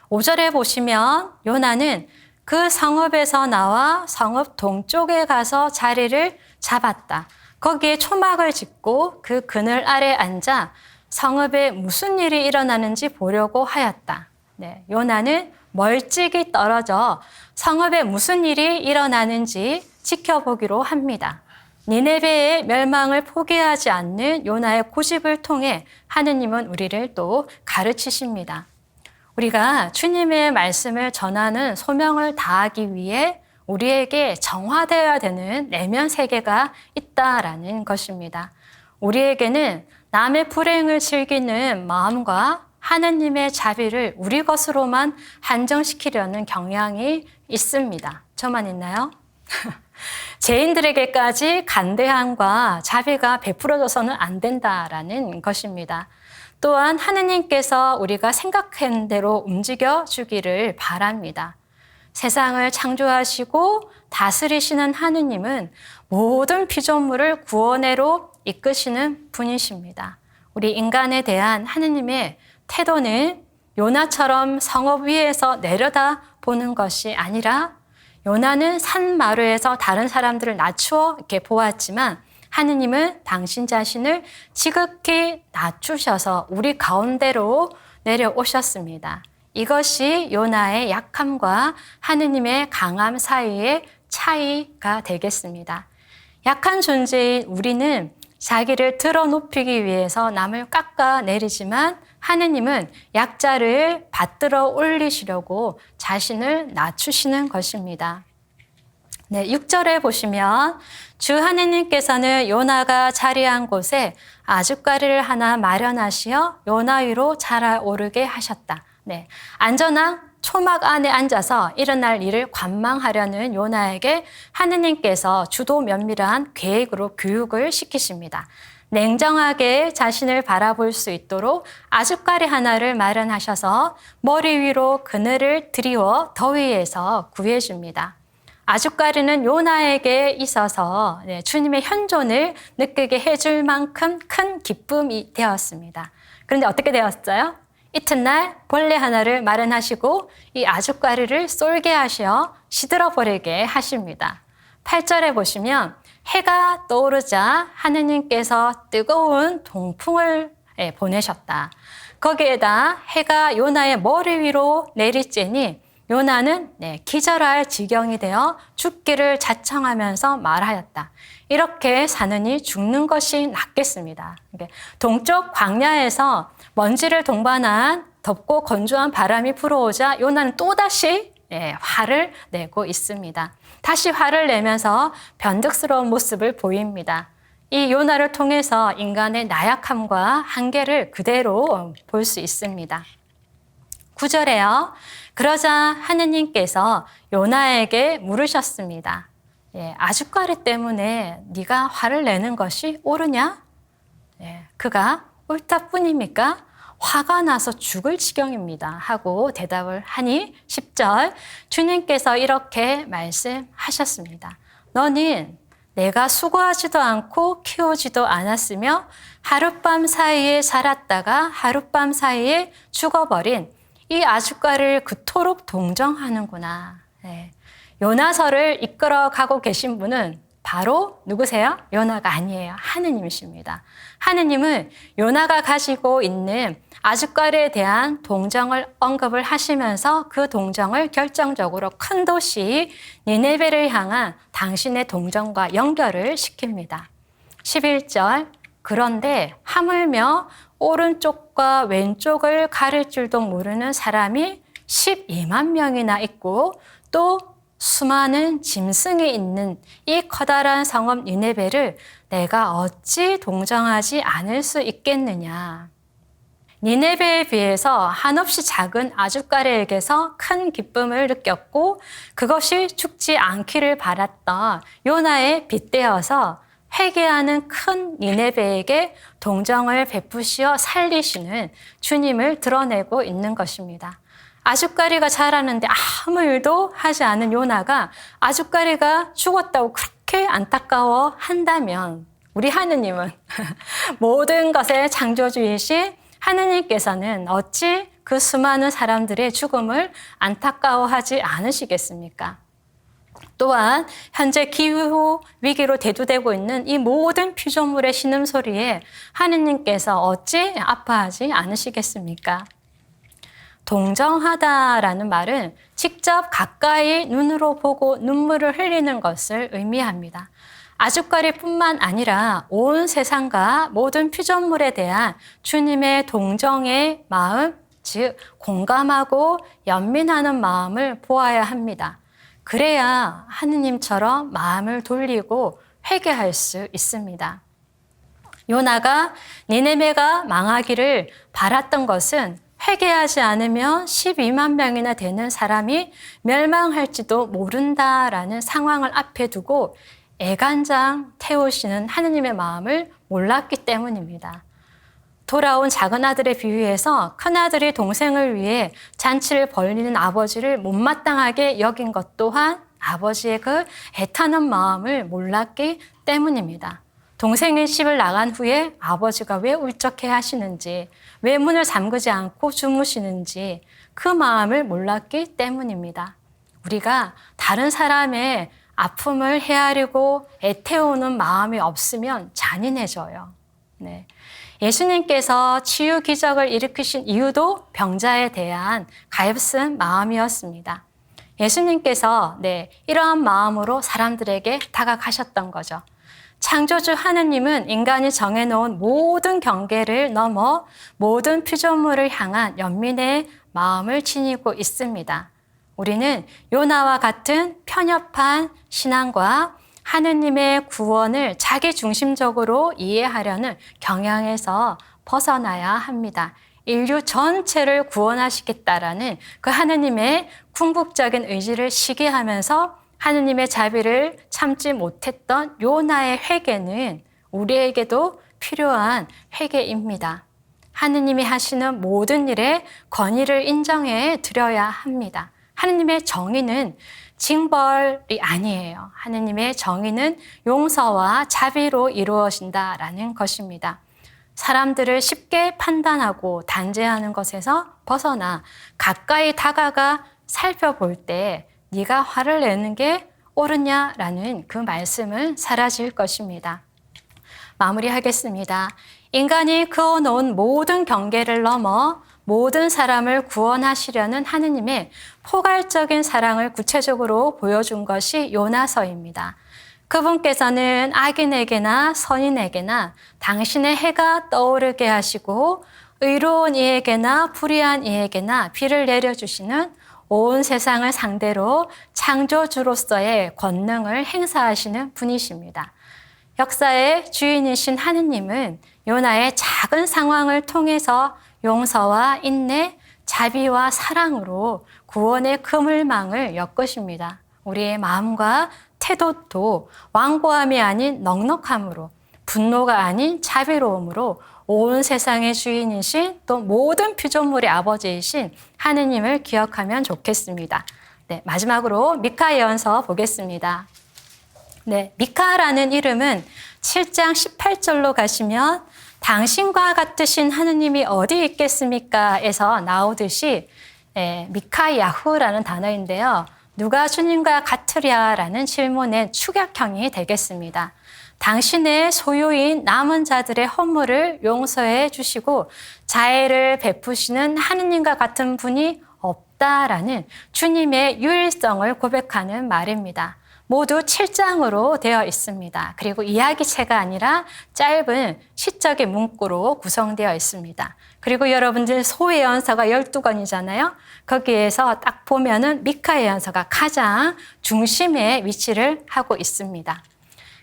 5절에 보시면 요나는 그 성읍에서 나와 성읍 동쪽에 가서 자리를 잡았다. 거기에 초막을 짓고 그 그늘 아래 앉아 성읍에 무슨 일이 일어나는지 보려고 하였다. 네, 요나는 멀찍이 떨어져 성읍에 무슨 일이 일어나는지 지켜보기로 합니다. 니네베의 멸망을 포기하지 않는 요나의 고집을 통해 하느님은 우리를 또 가르치십니다. 우리가 주님의 말씀을 전하는 소명을 다하기 위해 우리에게 정화되어야 되는 내면 세계가 있다라는 것입니다. 우리에게는 남의 불행을 즐기는 마음과 하느님의 자비를 우리 것으로만 한정시키려는 경향이 있습니다. 저만 있나요? 죄인들에게까지 간대함과 자비가 베풀어져서는 안 된다라는 것입니다. 또한 하느님께서 우리가 생각한 대로 움직여 주기를 바랍니다. 세상을 창조하시고 다스리시는 하느님은 모든 피조물을 구원해로 이끄시는 분이십니다. 우리 인간에 대한 하느님의 태도는 요나처럼 성읍 위에서 내려다 보는 것이 아니라 요나는 산 마루에서 다른 사람들을 낮추어 이렇게 보았지만 하느님은 당신 자신을 지극히 낮추셔서 우리 가운데로 내려오셨습니다. 이것이 요나의 약함과 하느님의 강함 사이의 차이가 되겠습니다. 약한 존재인 우리는 자기를 드러높이기 위해서 남을 깎아내리지만 하느님은 약자를 받들어 올리시려고 자신을 낮추시는 것입니다. 네, 6절에 보시면 주 하느님께서는 요나가 자리한 곳에 아주가리를 하나 마련하시어 요나 위로 자라오르게 하셨다. 네, 안전한 초막 안에 앉아서 일어날 일을 관망하려는 요나에게 하느님께서 주도 면밀한 계획으로 교육을 시키십니다. 냉정하게 자신을 바라볼 수 있도록 아주가리 하나를 마련하셔서 머리 위로 그늘을 드리워 더위에서 구해줍니다. 아주가리는 요나에게 있어서 주님의 현존을 느끼게 해줄 만큼 큰 기쁨이 되었습니다. 그런데 어떻게 되었어요? 이튿날 벌레 하나를 마련하시고 이 아주가리를 쏠게 하시어 시들어버리게 하십니다. 8절에 보시면 해가 떠오르자 하느님께서 뜨거운 동풍을 보내셨다. 거기에다 해가 요나의 머리 위로 내리쬐니 요나는 기절할 지경이 되어 죽기를 자청하면서 말하였다. 이렇게 사느니 죽는 것이 낫겠습니다. 동쪽 광야에서 먼지를 동반한 덥고 건조한 바람이 불어오자 요나는 또다시 화를 내고 있습니다. 다시 화를 내면서 변덕스러운 모습을 보입니다. 이 요나를 통해서 인간의 나약함과 한계를 그대로 볼 수 있습니다. 9절에요. 그러자 하느님께서 요나에게 물으셨습니다. 아주가리 때문에 네가 화를 내는 것이 옳으냐? 그가 옳다 뿐입니까? 화가 나서 죽을 지경입니다. 하고 대답을 하니 10절 주님께서 이렇게 말씀하셨습니다. 너는 내가 수고하지도 않고 키우지도 않았으며 하룻밤 사이에 살았다가 하룻밤 사이에 죽어버린 이 아주가를 그토록 동정하는구나. 요나서를 이끌어가고 계신 분은 바로 누구세요? 요나가 아니에요. 하느님이십니다. 하느님은 요나가 가지고 있는 아주가리에 대한 동정을 언급을 하시면서 그 동정을 결정적으로 큰 도시 니네베를 향한 당신의 동정과 연결을 시킵니다. 11절 그런데 하물며 오른쪽과 왼쪽을 가릴 줄도 모르는 사람이 12만 명이나 있고 또 수많은 짐승이 있는 이 커다란 성읍 니네베를 내가 어찌 동정하지 않을 수 있겠느냐. 니네베에 비해서 한없이 작은 아주가리에게서 큰 기쁨을 느꼈고 그것이 죽지 않기를 바랐던 요나에 빗대어서 회개하는 큰 니네베에게 동정을 베푸시어 살리시는 주님을 드러내고 있는 것입니다. 아주가리가 자라는데 아무 일도 하지 않은 요나가 아주가리가 죽었다고 그렇게 안타까워 한다면 우리 하느님은 모든 것의 창조주이신 하느님께서는 어찌 그 수많은 사람들의 죽음을 안타까워하지 않으시겠습니까? 또한 현재 기후 위기로 대두되고 있는 이 모든 피조물의 신음소리에 하느님께서 어찌 아파하지 않으시겠습니까? 동정하다라는 말은 직접 가까이 눈으로 보고 눈물을 흘리는 것을 의미합니다. 아주가리뿐만 아니라 온 세상과 모든 피조물에 대한 주님의 동정의 마음, 즉 공감하고 연민하는 마음을 보아야 합니다. 그래야 하느님처럼 마음을 돌리고 회개할 수 있습니다. 요나가 니네베가 망하기를 바랐던 것은 회개하지 않으면 12만 명이나 되는 사람이 멸망할지도 모른다라는 상황을 앞에 두고 애간장 태우시는 하느님의 마음을 몰랐기 때문입니다. 돌아온 작은 아들에 비유해서 큰아들이 동생을 위해 잔치를 벌이는 아버지를 못마땅하게 여긴 것 또한 아버지의 그 애타는 마음을 몰랐기 때문입니다. 동생이 집을 나간 후에 아버지가 왜 울적해 하시는지, 왜 문을 잠그지 않고 주무시는지 그 마음을 몰랐기 때문입니다. 우리가 다른 사람의 아픔을 헤아리고 애태우는 마음이 없으면 잔인해져요. 네. 예수님께서 치유 기적을 일으키신 이유도 병자에 대한 가엾은 마음이었습니다. 예수님께서 이러한 마음으로 사람들에게 다가가셨던 거죠. 창조주 하느님은 인간이 정해놓은 모든 경계를 넘어 모든 피조물을 향한 연민의 마음을 지니고 있습니다. 우리는 요나와 같은 편협한 신앙과 하느님의 구원을 자기 중심적으로 이해하려는 경향에서 벗어나야 합니다. 인류 전체를 구원하시겠다라는 그 하느님의 궁극적인 의지를 시기하면서 하느님의 자비를 참지 못했던 요나의 회개는 우리에게도 필요한 회개입니다. 하느님이 하시는 모든 일에 권위를 인정해 드려야 합니다. 하느님의 정의는 징벌이 아니에요. 하느님의 정의는 용서와 자비로 이루어진다라는 것입니다. 사람들을 쉽게 판단하고 단죄하는 것에서 벗어나 가까이 다가가 살펴볼 때 네가 화를 내는 게 옳으냐라는 그 말씀은 사라질 것입니다. 마무리하겠습니다. 인간이 그어놓은 모든 경계를 넘어 모든 사람을 구원하시려는 하느님의 포괄적인 사랑을 구체적으로 보여준 것이 요나서입니다. 그분께서는 악인에게나 선인에게나 당신의 해가 떠오르게 하시고 의로운 이에게나 불의한 이에게나 비를 내려주시는 온 세상을 상대로 창조주로서의 권능을 행사하시는 분이십니다. 역사의 주인이신 하느님은 요나의 작은 상황을 통해서 용서와 인내, 자비와 사랑으로 구원의 그물망을 엮으십니다. 우리의 마음과 태도도 완고함이 아닌 넉넉함으로, 분노가 아닌 자비로움으로 온 세상의 주인이신 또 모든 피조물의 아버지이신 하느님을 기억하면 좋겠습니다. 네, 마지막으로 미카 예언서 보겠습니다. 네, 미카라는 이름은 7장 18절로 가시면 당신과 같으신 하느님이 어디 있겠습니까? 에서 나오듯이 미카야후라는 단어인데요. 누가 주님과 같으랴라는 질문의 축약형이 되겠습니다. 당신의 소유인 남은 자들의 허물을 용서해 주시고 자애를 베푸시는 하느님과 같은 분이 없다라는 주님의 유일성을 고백하는 말입니다. 모두 7장으로 되어 있습니다. 그리고 이야기체가 아니라 짧은 시적인 문구로 구성되어 있습니다. 그리고 여러분들 소예언서가 12권이잖아요. 거기에서 딱 보면은 미카 예언서가 가장 중심에 위치를 하고 있습니다.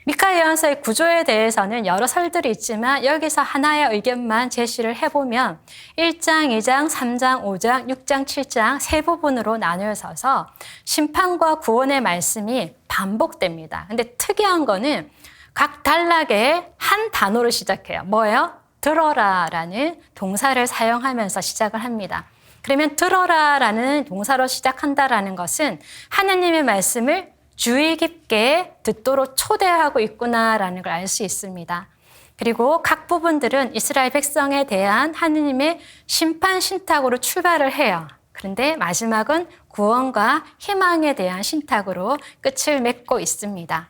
미카 예언서의 구조에 대해서는 여러 설들이 있지만 여기서 하나의 의견만 제시를 해보면 1장, 2장, 3장, 5장, 6장, 7장 세 부분으로 나누어서 심판과 구원의 말씀이 반복됩니다. 근데 특이한 거는 각 단락에 한 단어로 시작해요. 뭐예요? 들어라라는 동사를 사용하면서 시작을 합니다. 그러면 들어라라는 동사로 시작한다라는 것은 하나님의 말씀을 주의 깊게 듣도록 초대하고 있구나라는 걸 알 수 있습니다. 그리고 각 부분들은 이스라엘 백성에 대한 하느님의 심판 신탁으로 출발을 해요. 그런데 마지막은 구원과 희망에 대한 신탁으로 끝을 맺고 있습니다.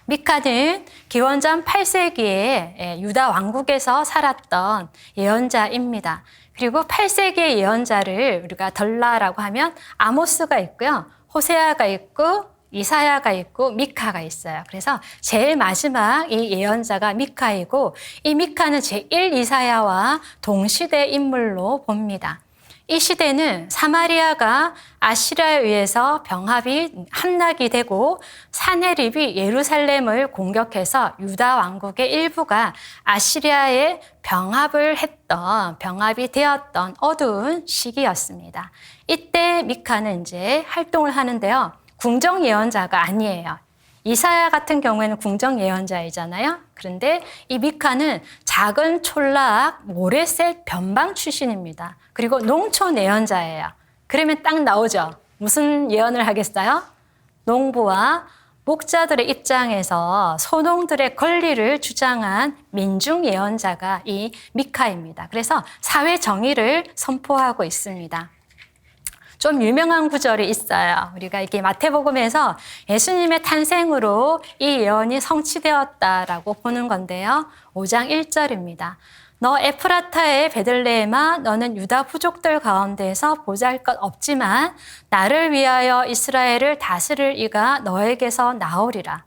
미카는 기원전 8세기에 유다 왕국에서 살았던 예언자입니다. 그리고 8세기의 예언자를 우리가 덜라라고 하면 아모스가 있고요. 호세아가 있고 이사야가 있고 미카가 있어요. 그래서 제일 마지막 이 예언자가 미카이고 이 미카는 제1 이사야와 동시대 인물로 봅니다. 이 시대는 사마리아가 아시리아에 의해서 병합이 함락이 되고 사네립이 예루살렘을 공격해서 유다 왕국의 일부가 아시리아에 병합이 되었던 어두운 시기였습니다. 이때 미카는 이제 활동을 하는데요. 궁정 예언자가 아니에요. 이사야 같은 경우에는 궁정 예언자이잖아요. 그런데 이 미카는 작은 촌락 모레셋 변방 출신입니다. 그리고 농촌 예언자예요. 그러면 딱 나오죠. 무슨 예언을 하겠어요? 농부와 목자들의 입장에서 소농들의 권리를 주장한 민중 예언자가 이 미카입니다. 그래서 사회 정의를 선포하고 있습니다. 좀 유명한 구절이 있어요. 우리가 이게 마태복음에서 예수님의 탄생으로 이 예언이 성취되었다라고 보는 건데요. 5장 1절입니다. 너 에프라타의 베들레헴아, 너는 유다 부족들 가운데에서 보잘것 없지만 나를 위하여 이스라엘을 다스릴 이가 너에게서 나오리라.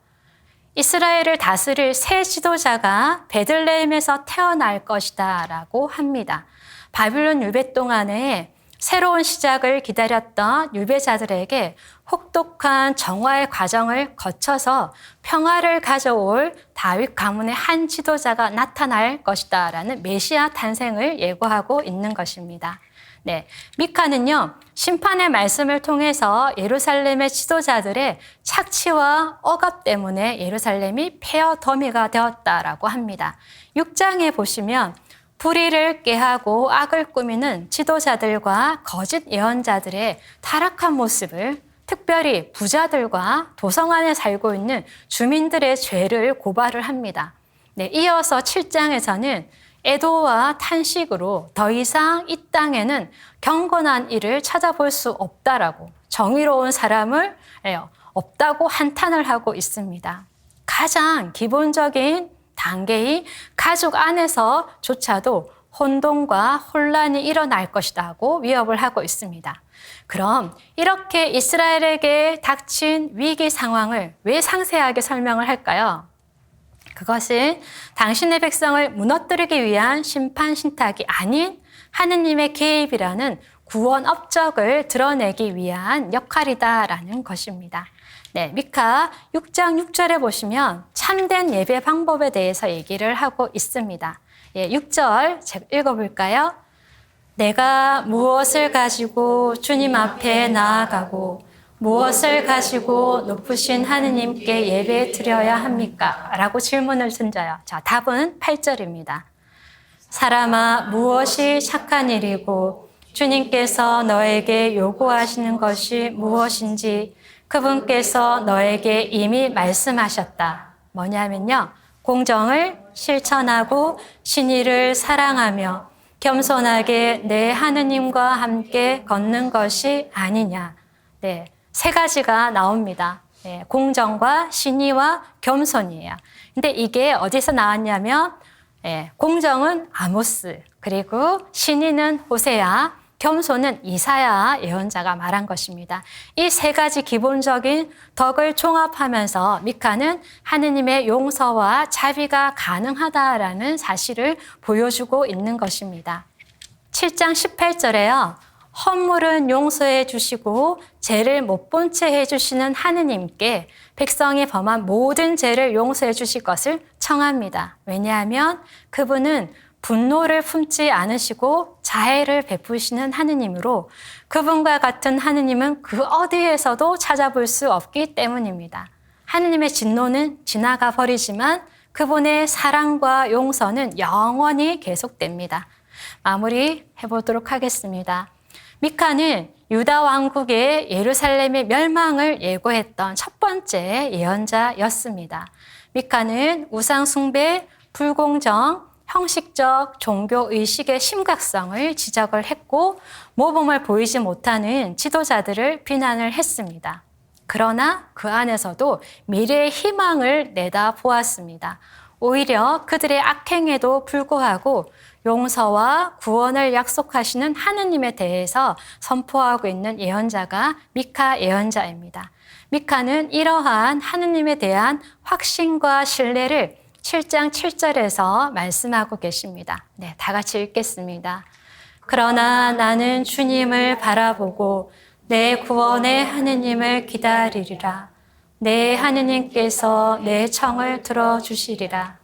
이스라엘을 다스릴 새 지도자가 베들레헴에서 태어날 것이다 라고 합니다. 바빌론 유배 동안에 새로운 시작을 기다렸던 유배자들에게 혹독한 정화의 과정을 거쳐서 평화를 가져올 다윗 가문의 한 지도자가 나타날 것이다 라는 메시아 탄생을 예고하고 있는 것입니다. 네, 미카는요, 심판의 말씀을 통해서 예루살렘의 지도자들의 착취와 억압 때문에 예루살렘이 폐허 더미가 되었다라고 합니다. 6장에 보시면 불의를 꾀하고 악을 꾸미는 지도자들과 거짓 예언자들의 타락한 모습을, 특별히 부자들과 도성 안에 살고 있는 주민들의 죄를 고발을 합니다. 네, 이어서 7장에서는 애도와 탄식으로 더 이상 이 땅에는 경건한 일을 찾아볼 수 없다라고, 정의로운 사람을 없다고 한탄을 하고 있습니다. 가장 기본적인 단계인 가족 안에서조차도 혼동과 혼란이 일어날 것이라고 위협을 하고 있습니다. 그럼 이렇게 이스라엘에게 닥친 위기 상황을 왜 상세하게 설명을 할까요? 그것은 당신의 백성을 무너뜨리기 위한 심판 신탁이 아닌 하느님의 개입이라는 구원 업적을 드러내기 위한 역할이다라는 것입니다. 네, 미카 6장 6절에 보시면 참된 예배 방법에 대해서 얘기를 하고 있습니다. 6절 제가 읽어볼까요? 내가 무엇을 가지고 주님 앞에 나아가고 무엇을 가지고 높으신 하느님께 예배 드려야 합니까? 라고 질문을 던져요. 자, 답은 8절입니다. 사람아, 무엇이 착한 일이고 주님께서 너에게 요구하시는 것이 무엇인지 그분께서 너에게 이미 말씀하셨다. 뭐냐면요, 공정을 실천하고 신의를 사랑하며 겸손하게 내 하느님과 함께 걷는 것이 아니냐. 네, 세 가지가 나옵니다. 네, 공정과 신의와 겸손이에요. 근데 이게 어디서 나왔냐면 공정은 아모스, 그리고 신의는 호세아, 겸손은 이사야 예언자가 말한 것입니다. 이 세 가지 기본적인 덕을 종합하면서 미카는 하느님의 용서와 자비가 가능하다라는 사실을 보여주고 있는 것입니다. 7장 18절에요. 허물은 용서해 주시고 죄를 못 본 채 해주시는 하느님께 백성이 범한 모든 죄를 용서해 주실 것을 청합니다. 왜냐하면 그분은 분노를 품지 않으시고 자애를 베푸시는 하느님으로 그분과 같은 하느님은 그 어디에서도 찾아볼 수 없기 때문입니다. 하느님의 진노는 지나가 버리지만 그분의 사랑과 용서는 영원히 계속됩니다. 마무리 해보도록 하겠습니다. 미카는 유다 왕국의 예루살렘의 멸망을 예고했던 첫 번째 예언자였습니다. 미카는 우상 숭배, 불공정, 형식적 종교 의식의 심각성을 지적을 했고 모범을 보이지 못하는 지도자들을 비난을 했습니다. 그러나 그 안에서도 미래의 희망을 내다보았습니다. 오히려 그들의 악행에도 불구하고 용서와 구원을 약속하시는 하느님에 대해서 선포하고 있는 예언자가 미카 예언자입니다. 미카는 이러한 하느님에 대한 확신과 신뢰를 7장 7절에서 말씀하고 계십니다. 네, 다 같이 읽겠습니다. 그러나 나는 주님을 바라보고 내 구원의 하느님을 기다리리라. 내 하느님께서 내 청을 들어주시리라.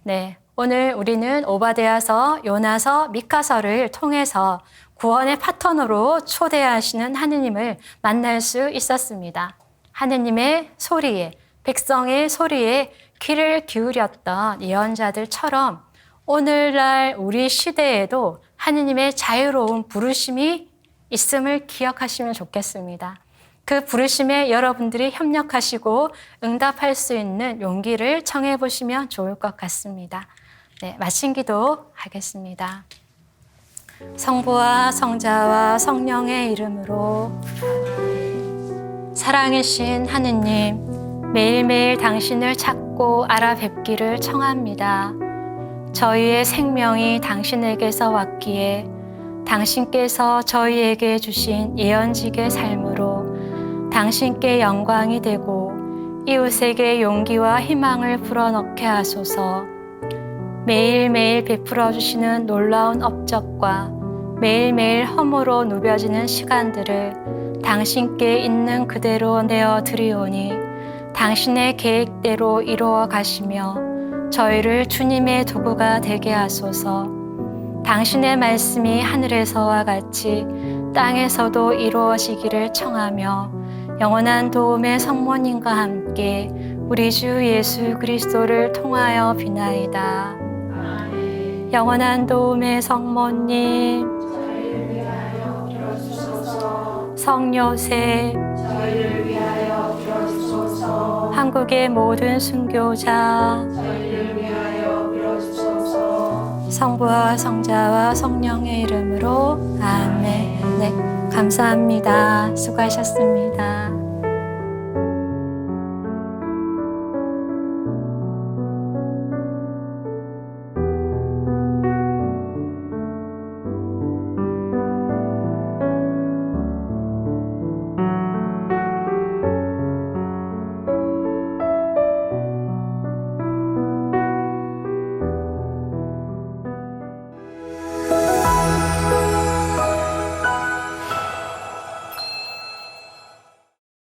네, 오늘 우리는 오바댜서, 요나서, 미카서를 통해서 구원의 파트너로 초대하시는 하느님을 만날 수 있었습니다. 하느님의 소리에, 백성의 소리에 귀를 기울였던 예언자들처럼 오늘날 우리 시대에도 하느님의 자유로운 부르심이 있음을 기억하시면 좋겠습니다. 그 부르심에 여러분들이 협력하시고 응답할 수 있는 용기를 청해 보시면 좋을 것 같습니다. 네, 마친 기도 하겠습니다. 성부와 성자와 성령의 이름으로. 사랑이신 하느님, 매일매일 당신을 찾고 알아뵙기를 청합니다. 저희의 생명이 당신에게서 왔기에 당신께서 저희에게 주신 예언직의 삶으로 당신께 영광이 되고 이웃에게 용기와 희망을 불어넣게 하소서. 매일매일 베풀어 주시는 놀라운 업적과 매일매일 허물어 누벼지는 시간들을 당신께 있는 그대로 내어 드리오니 당신의 계획대로 이루어 가시며 저희를 주님의 도구가 되게 하소서. 당신의 말씀이 하늘에서와 같이 땅에서도 이루어지기를 청하며 영원한 도움의 성모님과 함께 우리 주 예수 그리스도를 통하여 비나이다. 아멘. 영원한 도움의 성모님, 저희를 위하여 빌어주소서. 성요셉, 저희를 위하여 빌어주소서. 한국의 모든 순교자, 저희를 위하여 빌어주소서. 성부와 성자와 성령의 이름으로 아멘. 네, 감사합니다. 수고하셨습니다.